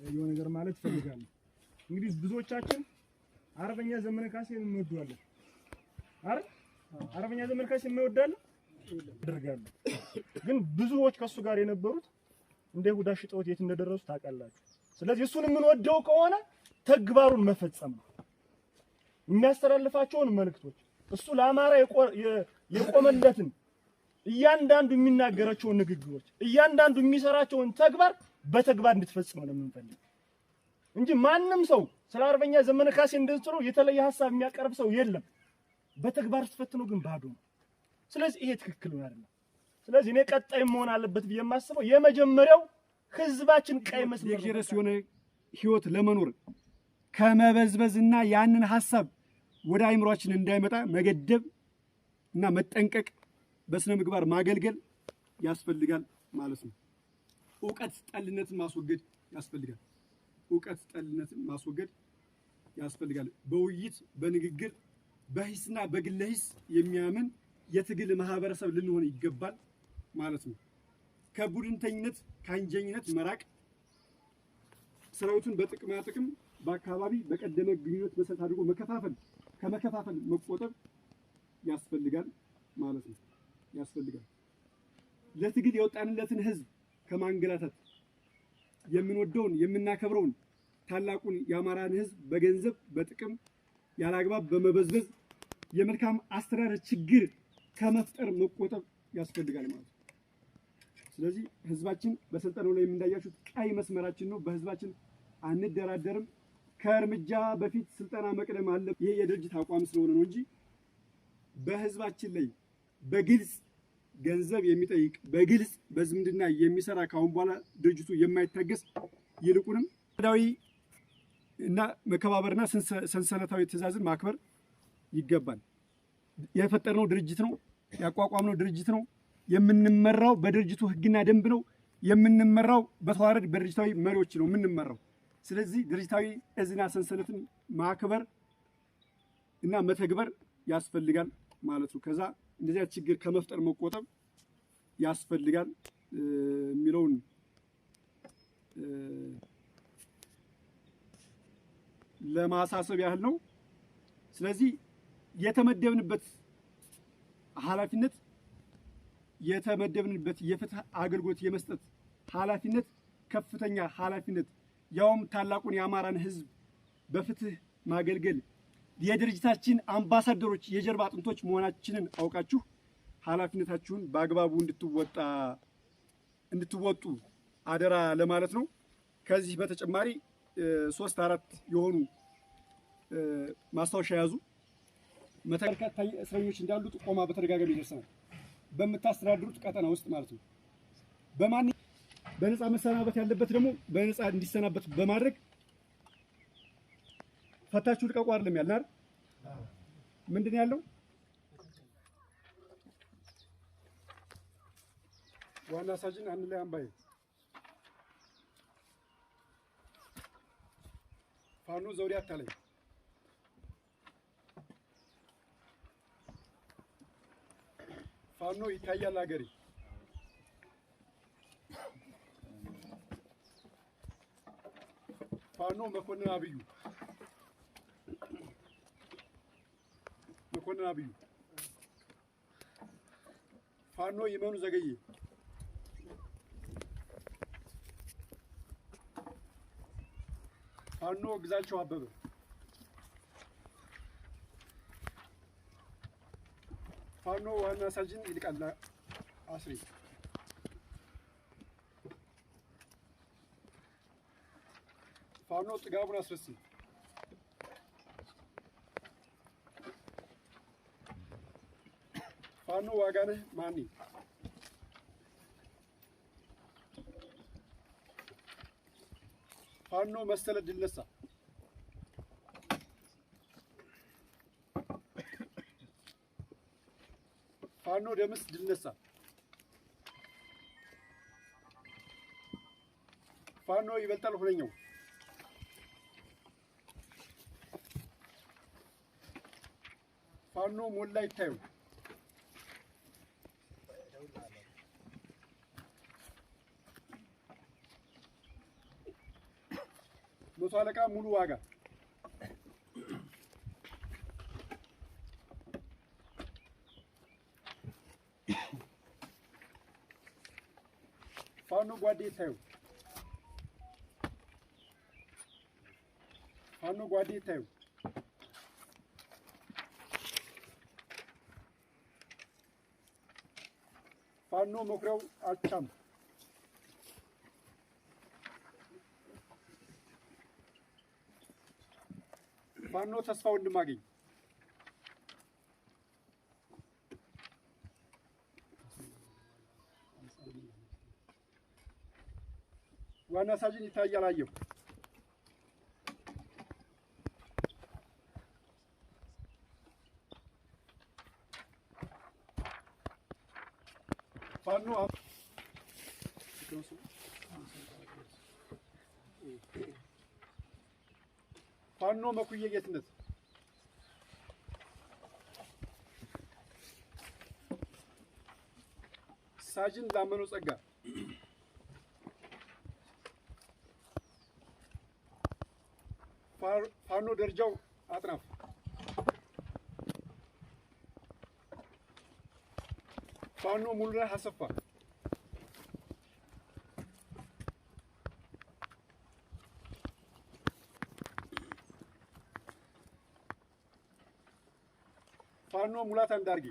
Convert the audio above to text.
የሆነ ነገር ማለት ፈልጋለሁ። እንግዲህ ብዙዎቻችን አርበኛ ዘመነ ካሴን እንወደዋለን አይደል? አርበኛ ዘመነ ካሴን እንወዳለን ያደርጋሉ። ግን ብዙዎች ከሱ ጋር የነበሩት እንደ ይሁዳ ሽጠውት የት እንደደረሱ ታውቃላችሁ። ስለዚህ እሱን የምንወደው ከሆነ ተግባሩን መፈጸም ነው። የሚያስተላልፋቸውን መልእክቶች እሱ ለአማራ የቆመለትን እያንዳንዱ የሚናገራቸውን ንግግሮች እያንዳንዱ የሚሰራቸውን ተግባር በተግባር እንድትፈጽም ነው የምንፈልገው እንጂ ማንም ሰው ስለ አርበኛ ዘመነ ካሴ እንደዚህ የተለየ ሐሳብ የሚያቀርብ ሰው የለም። በተግባር ተፈትነው ግን ባዶ ነው። ስለዚህ ይሄ ትክክል ነው አይደለም። ስለዚህ እኔ ቀጣይ መሆን አለበት ብዬ የማስበው የመጀመሪያው ህዝባችን ቀይ መስመር የጀረስ የሆነ ህይወት ለመኖር ከመበዝበዝና ያንን ሐሳብ ወደ አይምሮአችን እንዳይመጣ መገደብ እና መጠንቀቅ በስነ ምግባር ማገልገል ያስፈልጋል ማለት ነው። ዕውቀት ጠልነትን ማስወገድ ያስፈልጋል። ዕውቀት ጠልነትን ማስወገድ ያስፈልጋል። በውይይት በንግግር በሂስና በግለ ሂስ የሚያምን የትግል ማህበረሰብ ልንሆን ይገባል ማለት ነው። ከቡድንተኝነት ከአንጀኝነት መራቅ፣ ሰራዊቱን በጥቅማ ጥቅም በአካባቢ በቀደመ ግንኙነት መሰረት አድርጎ ከመከፋፈል መቆጠብ ያስፈልጋል ማለት ነው። ያስፈልጋል። ለትግል የወጣንለትን ህዝብ ከማንገላታት የምንወደውን የምናከብረውን ታላቁን የአማራን ህዝብ በገንዘብ በጥቅም ያላግባብ በመበዝበዝ የመልካም አስተዳደር ችግር ከመፍጠር መቆጠብ ያስፈልጋል ማለት ነው። ስለዚህ ህዝባችን በስልጠናው ላይ እንዳያችሁት ቀይ መስመራችን ነው። በህዝባችን አንደራደርም። ከእርምጃ በፊት ስልጠና መቅደም አለ። ይሄ የድርጅት አቋም ስለሆነ ነው እንጂ በህዝባችን ላይ በግልጽ ገንዘብ የሚጠይቅ በግልጽ በዝምድና የሚሰራ ካሁን በኋላ ድርጅቱ የማይታገስ ይልቁንም ዳዊ እና መከባበርና ሰንሰለታዊ ትዕዛዝን ማክበር ይገባል። የፈጠርነው ድርጅት ነው፣ ያቋቋምነው ድርጅት ነው። የምንመራው በድርጅቱ ህግና ደንብ ነው። የምንመራው በተዋረድ በድርጅታዊ መሪዎች ነው የምንመራው። ስለዚህ ድርጅታዊ እዝና ሰንሰለትን ማክበር እና መተግበር ያስፈልጋል ማለት ነው። ከዛ እንደዚህ አይነት ችግር ከመፍጠር መቆጠብ ያስፈልጋል የሚለውን ለማሳሰብ ያህል ነው። ስለዚህ የተመደብንበት ኃላፊነት የተመደብንበት የፍትህ አገልግሎት የመስጠት ኃላፊነት ከፍተኛ ኃላፊነት ያውም ታላቁን የአማራን ህዝብ በፍትህ ማገልገል የድርጅታችን አምባሳደሮች የጀርባ አጥንቶች መሆናችንን አውቃችሁ ኃላፊነታችሁን በአግባቡ እንድትወጡ አደራ ለማለት ነው። ከዚህ በተጨማሪ 3-4 የሆኑ ማስታወሻ ያዙ። በርካታ እስረኞች እንዳሉ ጥቆማ በተደጋጋሚ ይደርሰናል። በምታስተዳድሩት ቀጠና ውስጥ ማለት ነው። በነፃ መሰናበት ያለበት ደግሞ በነፃ እንዲሰናበት በማድረግ ፈታችሁ ልቀቁ አይደለም ያልን አይደል? ምንድን ያለው ዋና ሳጅን አንድ ላይ አምባዬ ፋኖ ዘውዴ አታለኝ ፋኖ ይታያል ሀገሬ ፋኖ መኮንን አብዩ ፋኖ ይመኑ ዘገየ ፋኖ ግዛቸው አበበ ፋኖ ዋና ሳጅን ይልቃል አስሪ ፋኖ ጥጋቡን አስረስ ፋኖ ዋጋነህ ማኒ ፋኖ መሰለ ድልነሳ ፋኖ ደምስ ድልነሳ ፋኖ ይበልጣል ሁለኛው ፋኖ ሞላ ይታዩ መቶ አለቃ ሙሉ ዋጋ ፋኖ ጓዴ ታዩ ፋኖ ጓዴ ታዩ ፋኖ መኩሪያው አቻም ፋኖ ተስፋ ወንድማገኝ ዋና ሳጅን ይታያል አየሁ ፋኖ ፋኖ መኩዬ ጌትነት ሳጅን ላመነው ጸጋ ፋኖ ደረጃው አጥናፍ ፋኖ ሙሉነህ አሰፋ ፋኖ ሙላት አንዳርጌ